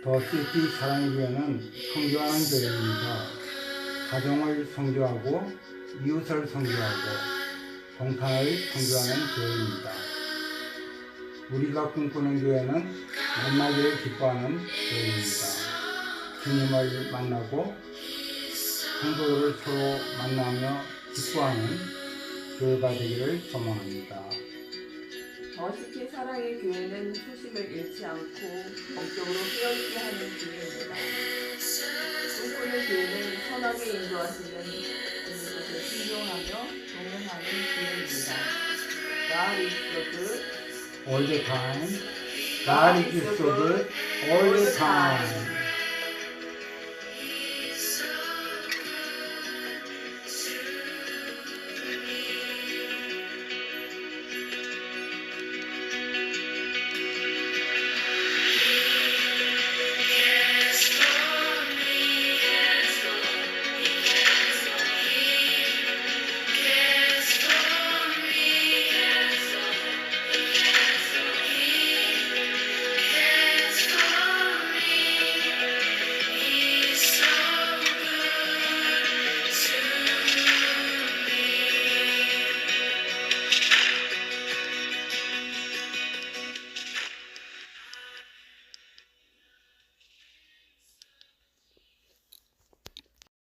더시티 사랑의 교회는 성교하는 교회입니다. 가정을 성교하고 이웃을 성교하고 동탄을 성교하는 교회입니다. 우리가 꿈꾸는 교회는 만나기를 기뻐하는 교회입니다. 주님을 만나고 성도들을 서로 만나며 기뻐하는 교회가 되기를 소망합니다. 더시티 사랑의 교회는 초심을 잃지 않고 영적으로 깨어있게 하는 교회입니다. 꿈꾸는 교회는 선하게 인도하시는 주님께서 순종하며 동행하는 교회입니다. God is so good All the time. God is so good all the time.